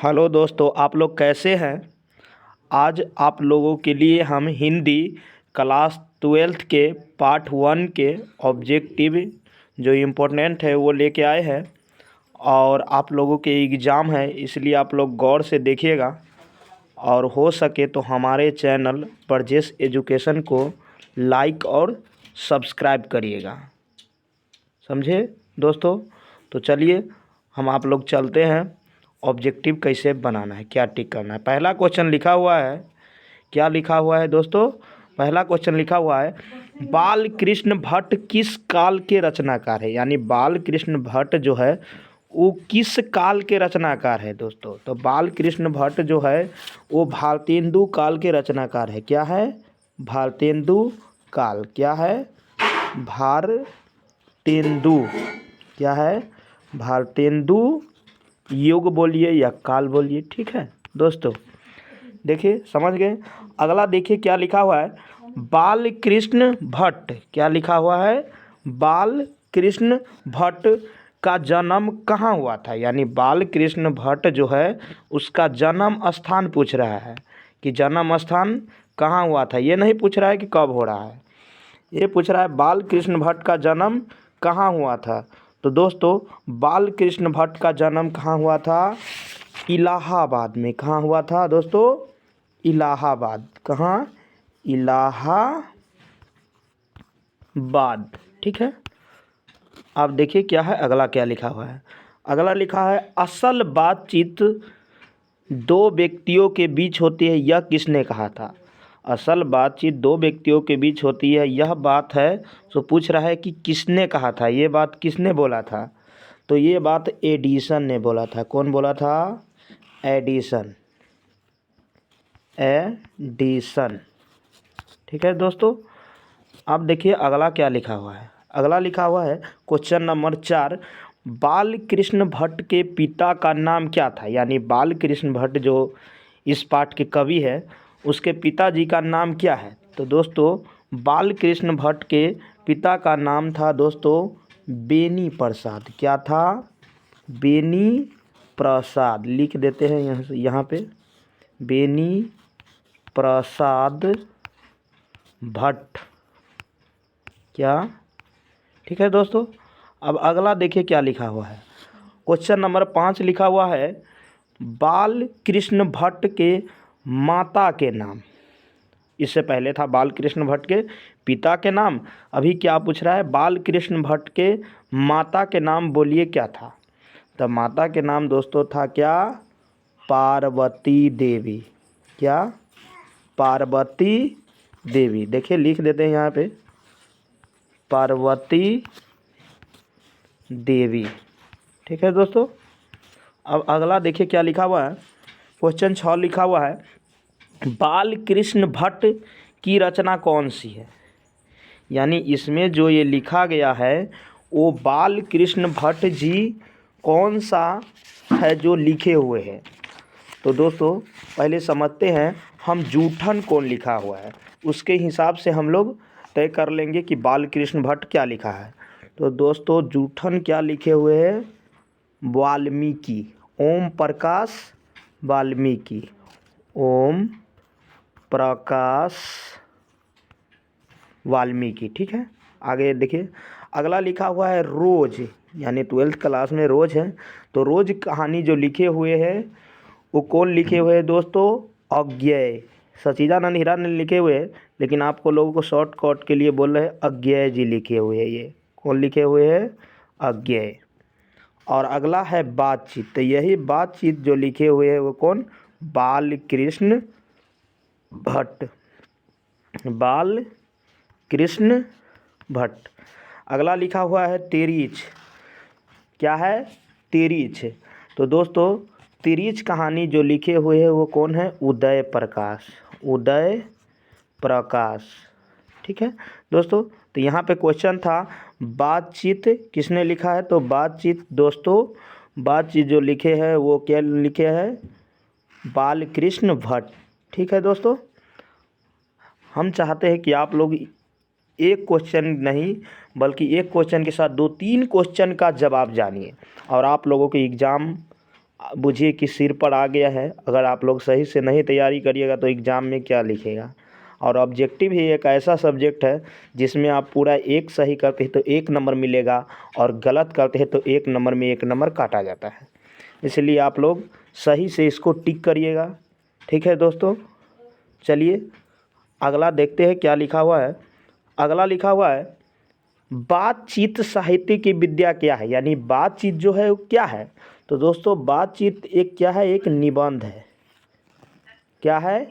Hello दोस्तों, आप लोग कैसे हैं। आज आप लोगों के लिए हम हिंदी क्लास 12th के पार्ट 1 के ऑब्जेक्टिव जो इम्पोर्टेंट है वो लेके आए हैं। और आप लोगों के एग्ज़ाम है, इसलिए आप लोग गौर से देखिएगा और हो सके तो हमारे चैनल परजेश एजुकेशन को लाइक और सब्सक्राइब करिएगा, समझे दोस्तों। तो चलिए हम आप लोग चलते हैं, ऑब्जेक्टिव कैसे बनाना है, क्या टिक करना है। पहला क्वेश्चन लिखा हुआ है, क्या लिखा हुआ है दोस्तों। पहला क्वेश्चन लिखा हुआ है, बाल कृष्ण भट्ट किस काल के रचनाकार है। यानी बाल कृष्ण भट्ट जो है वो किस काल के रचनाकार है दोस्तों। तो बाल कृष्ण भट्ट जो है वो भारतेंदु काल के रचनाकार है। क्या है? भारतेंदु काल। क्या है? भारतेंदु। क्या है? भारतेंदु युग बोलिए या काल बोलिए, ठीक है दोस्तों। देखिए समझ गए। अगला देखिए क्या लिखा हुआ है, बाल कृष्ण भट्ट। क्या लिखा हुआ है? बाल कृष्ण भट्ट का जन्म कहाँ हुआ था। यानी बाल कृष्ण भट्ट जो है उसका जन्म स्थान पूछ रहा है कि जन्म स्थान कहाँ हुआ था। ये नहीं पूछ रहा है कि कब हो रहा है, ये पूछ रहा है बाल कृष्ण भट्ट का जन्म कहाँ हुआ था। तो दोस्तों बाल कृष्ण भट्ट का जन्म कहाँ हुआ था? इलाहाबाद में। कहाँ हुआ था दोस्तों? इलाहाबाद। कहाँ? इलाहाबाद, ठीक है। अब देखिए क्या है, अगला क्या लिखा हुआ है। अगला लिखा है, असल बातचीत दो व्यक्तियों के बीच होती है, यह किसने कहा था। असल बातचीत दो व्यक्तियों के बीच होती है, यह बात है। तो पूछ रहा है कि किसने कहा था, ये बात किसने बोला था। तो ये बात एडिसन ने बोला था। कौन बोला था? एडिसन। एडिसन, ठीक है दोस्तों। अब देखिए अगला क्या लिखा हुआ है। अगला लिखा हुआ है क्वेश्चन नंबर 4, बाल कृष्ण भट्ट के पिता का नाम क्या था। यानी बाल कृष्ण भट्ट जो इस पाठ के कवि है उसके पिताजी का नाम क्या है। तो दोस्तों बाल कृष्ण भट्ट के पिता का नाम था दोस्तों बेनी प्रसाद। क्या था? बेनी प्रसाद। लिख देते हैं यहाँ पे बेनी प्रसाद भट्ट। क्या? ठीक है दोस्तों। अब अगला देखिए क्या लिखा हुआ है। क्वेश्चन नंबर 5 लिखा हुआ है, बाल कृष्ण भट्ट के माता के नाम। इससे पहले था बाल कृष्ण भट्ट के पिता के नाम, अभी क्या पूछ रहा है, बाल कृष्ण भट्ट के माता के नाम बोलिए क्या था। तो माता के नाम दोस्तों था क्या? पार्वती देवी। क्या? पार्वती देवी। देखिए लिख देते हैं यहाँ पे पार्वती देवी, ठीक है दोस्तों। अब अगला देखिए क्या लिखा हुआ है। क्वेश्चन 6 लिखा हुआ है, बाल कृष्ण भट्ट की रचना कौन सी है। यानी इसमें जो ये लिखा गया है वो बाल कृष्ण भट्ट जी कौन सा है जो लिखे हुए हैं। तो दोस्तों पहले समझते हैं हम जूठन कौन लिखा हुआ है, उसके हिसाब से हम लोग तय कर लेंगे कि बाल कृष्ण भट्ट क्या लिखा है। तो दोस्तों जूठन क्या लिखे हुए हैं? वाल्मीकि। ओम प्रकाश वाल्मीकि। ओम प्रकाश वाल्मीकि, ठीक है। आगे देखिए अगला लिखा हुआ है रोज। यानी 12th क्लास में रोज है, तो रोज कहानी जो लिखे हुए हैं वो कौन लिखे हुए हैं दोस्तों? अज्ञेय। सच्चिदानंद हीरा ने लिखे हुए हैं, लेकिन आपको लोगों को शॉर्टकट के लिए बोल रहे हैं अज्ञेय जी लिखे हुए हैं। ये कौन लिखे हुए हैं? अज्ञेय। और अगला है बातचीत, तो यही बातचीत जो लिखे हुए हैं वो कौन? बाल कृष्ण भट्ट। बाल कृष्ण भट्ट। अगला लिखा हुआ है तिरीच। क्या है? तिरीच। तो दोस्तों तिरीच कहानी जो लिखे हुए हैं वो कौन है? उदय प्रकाश। उदय प्रकाश, ठीक है दोस्तों। तो यहाँ पे क्वेश्चन था बातचीत किसने लिखा है। तो बातचीत दोस्तों बातचीत जो लिखे हैं वो क्या लिखे हैं? बाल कृष्ण भट्ट, ठीक है दोस्तों। हम चाहते हैं कि आप लोग एक क्वेश्चन नहीं बल्कि एक क्वेश्चन के साथ 2-3 क्वेश्चन का जवाब जानिए, और आप लोगों के एग्ज़ाम बुझिए कि सिर पर आ गया है। अगर आप लोग सही से नहीं तैयारी करिएगा तो एग्ज़ाम में क्या लिखेगा। और ऑब्जेक्टिव ही एक ऐसा सब्जेक्ट है जिसमें आप पूरा एक सही करते हैं तो 1 नंबर मिलेगा, और गलत करते हैं तो 1 नंबर में 1 नंबर काटा जाता है। इसलिए आप लोग सही से इसको टिक करिएगा। ठीक है दोस्तों, चलिए अगला देखते हैं क्या लिखा हुआ है। अगला लिखा हुआ है, बातचीत साहित्य की विद्या क्या है। यानी बातचीत जो है वो क्या है। तो दोस्तों बातचीत एक क्या है, एक निबंध है। क्या है,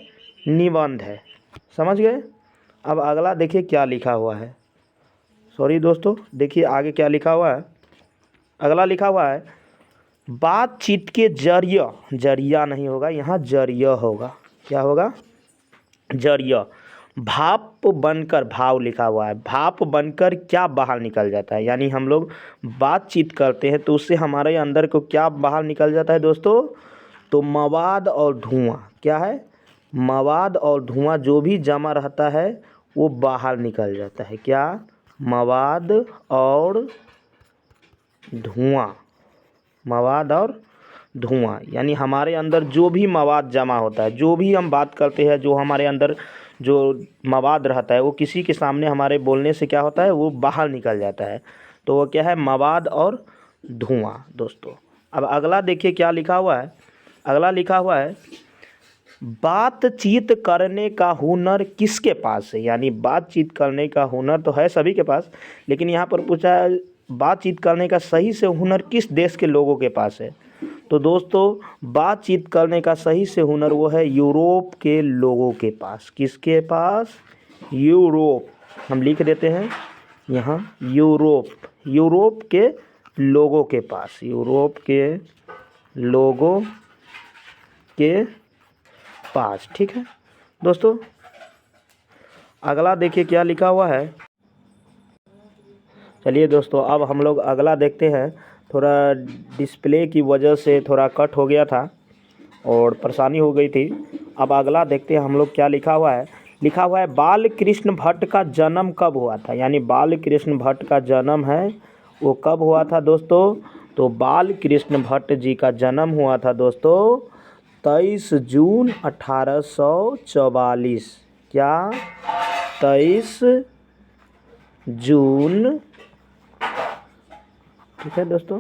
निबंध है। समझ गए। अब अगला देखिए क्या लिखा हुआ है। सॉरी दोस्तों, देखिए आगे क्या लिखा हुआ है। अगला लिखा हुआ है, बातचीत के जरिया, जरिया नहीं होगा यहाँ, जरिया होगा। क्या होगा, जरिया। भाप बनकर, भाव लिखा हुआ है, भाप बनकर क्या बाहर निकल जाता है। यानी हम लोग बातचीत करते हैं तो उससे हमारे अंदर को क्या बाहर निकल जाता है दोस्तों, तो मवाद और धुआं। क्या है, मवाद और धुआं जो भी जमा रहता है वो बाहर निकल जाता है। क्या, मवाद और धुआं, मवाद और धुआं। यानी हमारे अंदर जो भी मवाद जमा होता है, जो भी हम बात करते हैं, जो हमारे अंदर जो मवाद रहता है वो किसी के सामने हमारे बोलने से क्या होता है, वो बाहर निकल जाता है। तो वो क्या है, मवाद और धुआं दोस्तों। अब अगला देखिए क्या लिखा हुआ है। अगला लिखा हुआ है, बातचीत करने का हुनर किसके पास है। यानी बातचीत करने का हुनर तो है सभी के पास, लेकिन यहाँ पर पूछा है बातचीत करने का सही से हुनर किस देश के लोगों के पास है। तो दोस्तों बातचीत करने का सही से हुनर वो है यूरोप के लोगों के पास। किसके पास, यूरोप। हम लिख देते हैं यहाँ यूरोप, यूरोप के लोगों के पास, यूरोप के लोगों के पास। ठीक है दोस्तों, अगला देखिए क्या लिखा हुआ है। चलिए दोस्तों अब हम लोग अगला देखते हैं। थोड़ा डिस्प्ले की वजह से थोड़ा कट हो गया था और परेशानी हो गई थी। अब अगला देखते हैं हम लोग क्या लिखा हुआ है। लिखा हुआ है, बाल कृष्ण भट्ट का जन्म कब हुआ था। यानी बाल कृष्ण भट्ट का जन्म है वो कब हुआ था दोस्तों, तो बाल कृष्ण भट्ट जी का जन्म हुआ था दोस्तों 23 जून 1844। क्या, 23 जून, ठीक है दोस्तों,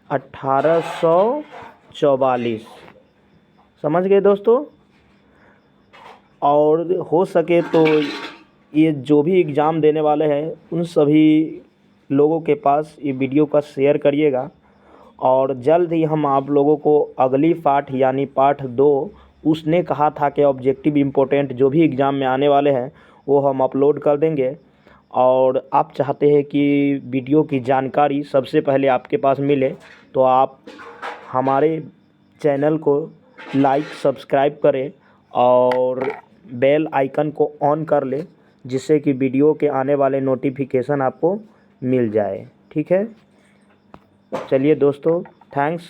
1844। समझ गए दोस्तों। और हो सके तो ये जो भी एग्ज़ाम देने वाले हैं उन सभी लोगों के पास ये वीडियो का शेयर करिएगा। और जल्द ही हम आप लोगों को अगली पाठ यानी पाठ 2, उसने कहा था कि ऑब्जेक्टिव इम्पोर्टेंट जो भी एग्ज़ाम में आने वाले हैं वो हम अपलोड कर देंगे। और आप चाहते हैं कि वीडियो की जानकारी सबसे पहले आपके पास मिले तो आप हमारे चैनल को लाइक सब्सक्राइब करें और बेल आइकन को ऑन कर लें, जिससे कि वीडियो के आने वाले नोटिफिकेशन आपको मिल जाए। ठीक है, चलिए दोस्तों, थैंक्स।